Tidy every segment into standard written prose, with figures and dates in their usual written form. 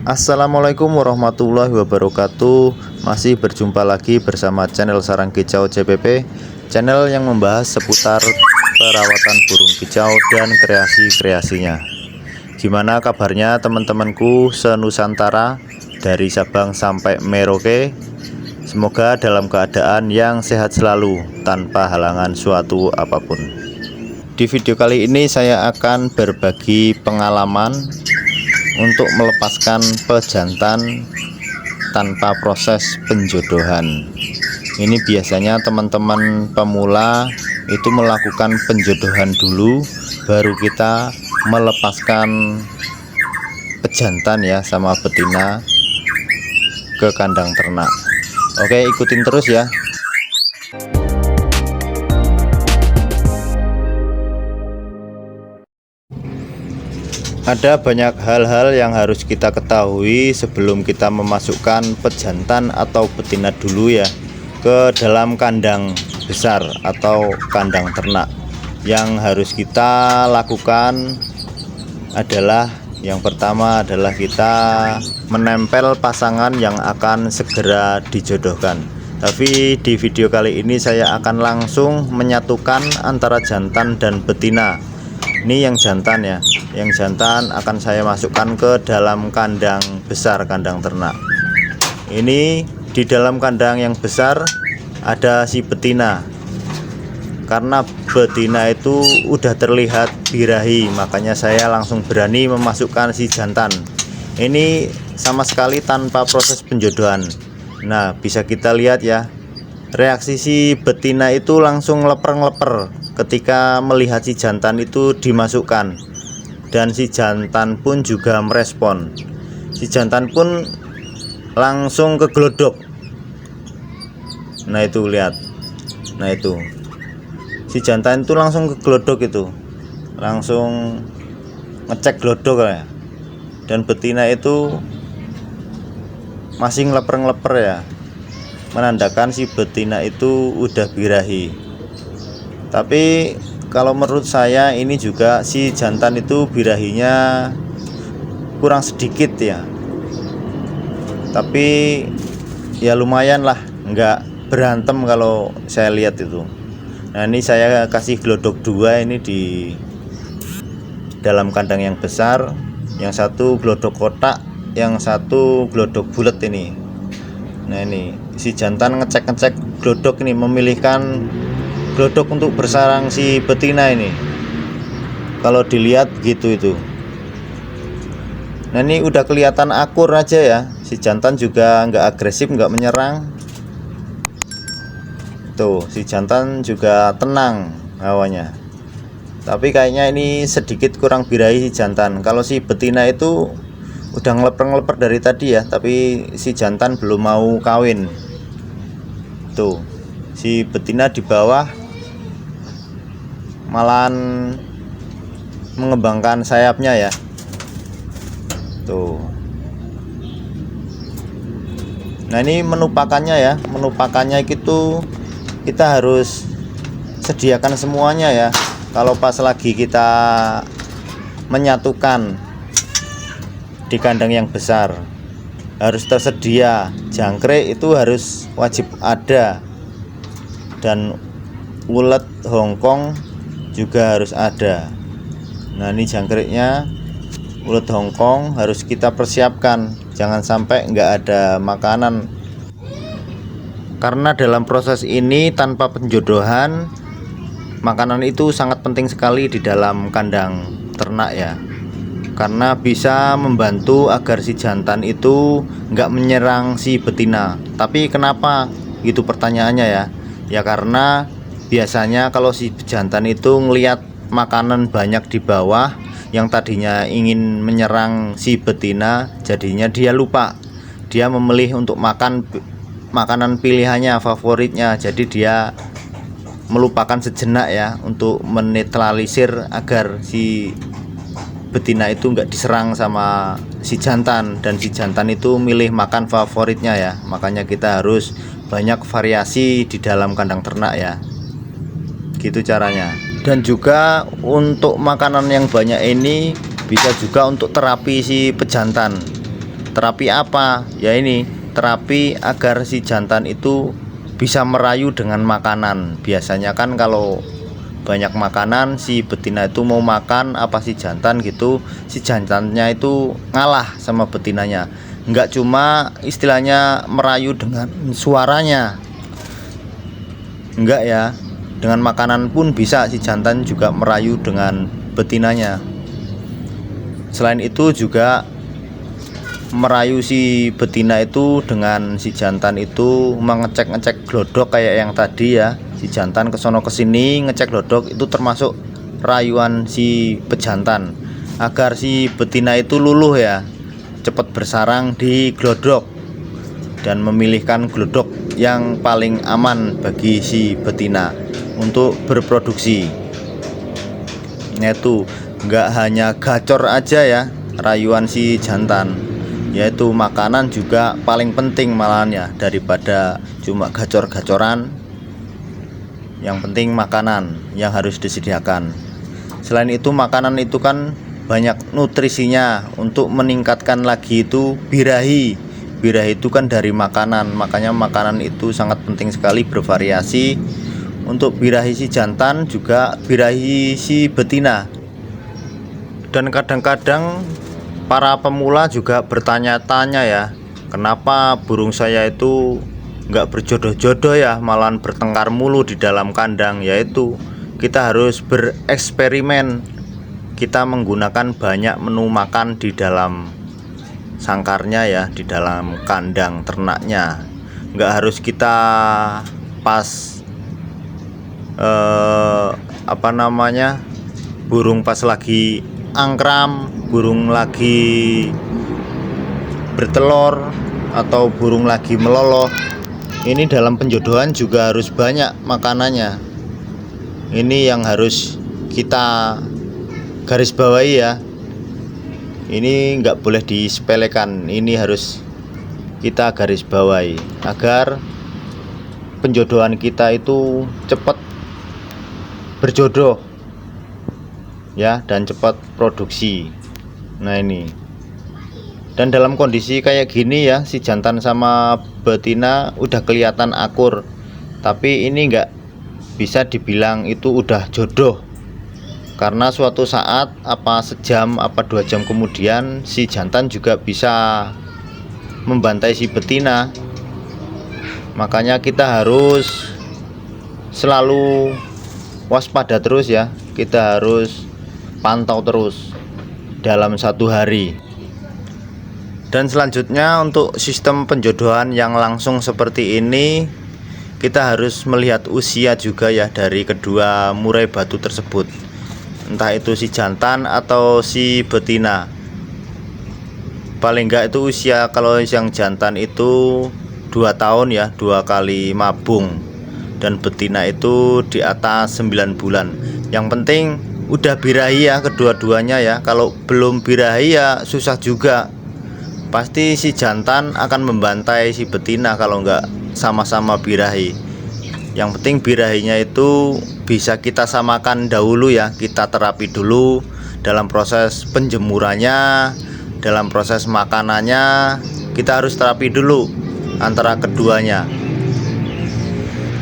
Assalamualaikum warahmatullahi wabarakatuh. Masih berjumpa lagi bersama channel Sarang Kicau CPP, channel yang membahas seputar perawatan burung kicau dan kreasi-kreasinya. Gimana kabarnya teman-temanku senusantara dari Sabang sampai Merauke? Semoga dalam keadaan yang sehat selalu tanpa halangan suatu apapun. Di video kali ini saya akan berbagi pengalaman untuk melepaskan pejantan tanpa proses penjodohan. Ini biasanya teman-teman pemula itu melakukan penjodohan dulu, baru kita melepaskan pejantan ya sama betina ke kandang ternak. Oke, ikutin terus ya. Ada banyak hal-hal yang harus kita ketahui sebelum kita memasukkan pejantan atau betina dulu ya ke dalam kandang besar atau kandang ternak. Yang harus kita lakukan adalah yang pertama adalah kita menempel pasangan yang akan segera dijodohkan. Tapi di video kali ini saya akan langsung menyatukan antara jantan dan betina. Ini yang jantan ya. Yang jantan akan saya masukkan ke dalam kandang besar, kandang ternak. Ini di dalam kandang yang besar ada si betina. Karena betina itu udah terlihat birahi, makanya saya langsung berani memasukkan si jantan. Ini sama sekali tanpa proses penjodohan. Nah, bisa kita lihat ya, reaksi si betina itu langsung leper-leper ketika melihat si jantan itu dimasukkan, dan si jantan pun juga merespon. Si jantan pun langsung keglodok. Nah itu lihat, nah itu si jantan itu langsung keglodok, itu langsung ngecek glodok ya. Dan betina itu masih ngeleper-ngeleper ya, menandakan si betina itu udah birahi. Tapi kalau menurut saya ini juga si jantan itu birahinya kurang sedikit ya. Tapi ya lumayan lah, nggak berantem kalau saya lihat itu. Nah ini saya kasih glodok dua ini di dalam kandang yang besar. Yang satu glodok kotak, yang satu glodok bulat ini. Nah ini si jantan ngecek-ngecek glodok ini, memilihkan glodok untuk bersarang si betina ini. Kalau dilihat gitu itu. Nah ini udah kelihatan akur aja ya. Si jantan juga nggak agresif, nggak menyerang. Tuh si jantan juga tenang hawanya. Tapi kayaknya ini sedikit kurang birahi si jantan. Kalau si betina itu udah ngeleper-ngeleper dari tadi ya, tapi si jantan belum mau kawin. Tuh si betina di bawah malahan mengembangkan sayapnya ya. Tuh. Nah ini menupakannya ya, menupakannya itu kita harus sediakan semuanya ya. Kalau pas lagi kita menyatukan di kandang yang besar, harus tersedia jangkrik, itu harus wajib ada, dan ulet Hongkong juga harus ada. Nah ini jangkriknya, ulet Hongkong harus kita persiapkan, jangan sampai nggak ada makanan. Karena dalam proses ini tanpa penjodohan, makanan itu sangat penting sekali di dalam kandang ternak ya. Karena bisa membantu agar si jantan itu nggak menyerang si betina. Tapi kenapa gitu pertanyaannya ya? Ya karena biasanya kalau si jantan itu ngelihat makanan banyak di bawah yang tadinya ingin menyerang si betina, jadinya dia lupa. Dia memilih untuk makan makanan pilihannya, favoritnya. Jadi dia melupakan sejenak ya untuk menetralisir agar si betina itu nggak diserang sama si jantan, dan si jantan itu milih makan favoritnya ya. Makanya kita harus banyak variasi di dalam kandang ternak ya, gitu caranya. Dan juga untuk makanan yang banyak ini bisa juga untuk terapi si pejantan. Terapi apa? Ya ini, terapi agar si jantan itu bisa merayu dengan makanan. Biasanya kan kalau banyak makanan, si betina itu mau makan apa si jantan gitu, si jantannya itu ngalah sama betinanya. Enggak cuma istilahnya merayu dengan suaranya, enggak ya, dengan makanan pun bisa si jantan juga merayu dengan betinanya. Selain itu juga merayu si betina itu dengan si jantan itu mengecek-ngecek glodok kayak yang tadi ya. Si jantan kesono kesini ngecek glodok, itu termasuk rayuan si pejantan agar si betina itu luluh ya, cepat bersarang di glodok dan memilihkan glodok yang paling aman bagi si betina untuk berproduksi. Yaitu nggak hanya gacor aja ya rayuan si jantan, yaitu makanan juga paling penting malahan ya, daripada cuma gacor-gacoran. Yang penting makanan yang harus disediakan. Selain itu makanan itu kan banyak nutrisinya. Untuk meningkatkan lagi itu birahi. Birahi itu kan dari makanan, makanya makanan itu sangat penting sekali, bervariasi. Untuk birahi si jantan juga birahi si betina. Dan kadang-kadang para pemula juga bertanya-tanya ya, kenapa burung saya itu nggak berjodoh-jodoh ya, malahan bertengkar mulu di dalam kandang. Yaitu kita harus bereksperimen, kita menggunakan banyak menu makan di dalam sangkarnya ya, di dalam kandang ternaknya. Nggak harus kita pas burung pas lagi angkram, burung lagi bertelur, atau burung lagi meloloh. Ini dalam penjodohan juga harus banyak makanannya. Ini yang harus kita garis bawahi ya. Ini nggak boleh disepelekan. Ini harus kita garis bawahi agar penjodohan kita itu cepat berjodoh ya, dan cepat produksi. Nah ini, dan dalam kondisi kayak gini ya, si jantan sama betina udah kelihatan akur, tapi ini nggak bisa dibilang itu udah jodoh, karena suatu saat apa sejam apa 2 jam kemudian si jantan juga bisa membantai si betina. Makanya kita harus selalu waspada terus ya, kita harus pantau terus dalam 1 hari. Dan selanjutnya untuk sistem penjodohan yang langsung seperti ini, kita harus melihat usia juga ya dari kedua murai batu tersebut, entah itu si jantan atau si betina. Paling enggak itu usia, kalau yang jantan itu 2 tahun ya, 2 kali mabung, dan betina itu di atas 9 bulan. Yang penting udah birahi ya kedua-duanya ya. Kalau belum birahi ya susah juga, pasti si jantan akan membantai si betina kalau enggak sama-sama birahi. Yang penting birahinya itu bisa kita samakan dahulu ya, kita terapi dulu dalam proses penjemurannya, dalam proses makanannya. Kita harus terapi dulu antara keduanya,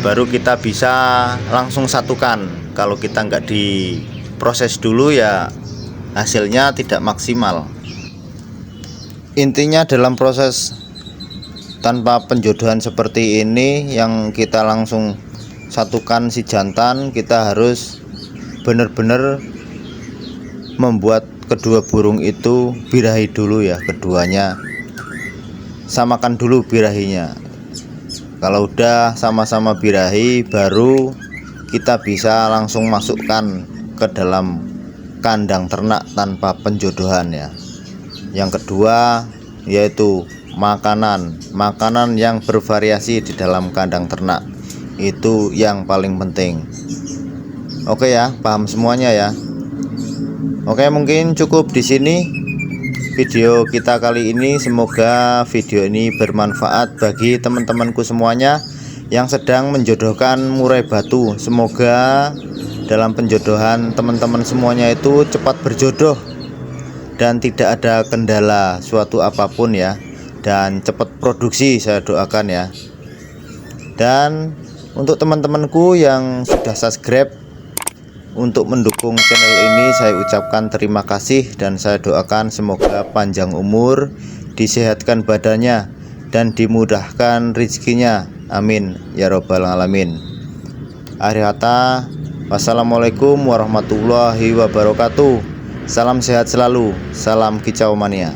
baru kita bisa langsung satukan. Kalau kita nggak diproses dulu ya hasilnya tidak maksimal. Intinya dalam proses tanpa penjodohan seperti ini, yang kita langsung satukan si jantan, kita harus benar-benar membuat kedua burung itu birahi dulu ya, keduanya samakan dulu birahinya. Kalau udah sama-sama birahi, baru kita bisa langsung masukkan ke dalam kandang ternak tanpa penjodohan ya. Yang kedua yaitu makanan yang bervariasi di dalam kandang ternak, itu yang paling penting. Oke ya, paham semuanya ya. Oke, mungkin cukup di sini video kita kali ini. Semoga video ini bermanfaat bagi teman-temanku semuanya yang sedang menjodohkan murai batu. Semoga dalam penjodohan teman-teman semuanya itu cepat berjodoh dan tidak ada kendala suatu apapun ya, dan cepat produksi saya doakan ya. Dan untuk teman-temanku yang sudah subscribe untuk mendukung channel ini, saya ucapkan terima kasih dan saya doakan semoga panjang umur, disehatkan badannya dan dimudahkan rezekinya, amin ya robbal alamin. Akhir kata, wassalamualaikum warahmatullahi wabarakatuh. Salam sehat selalu, salam kicau mania.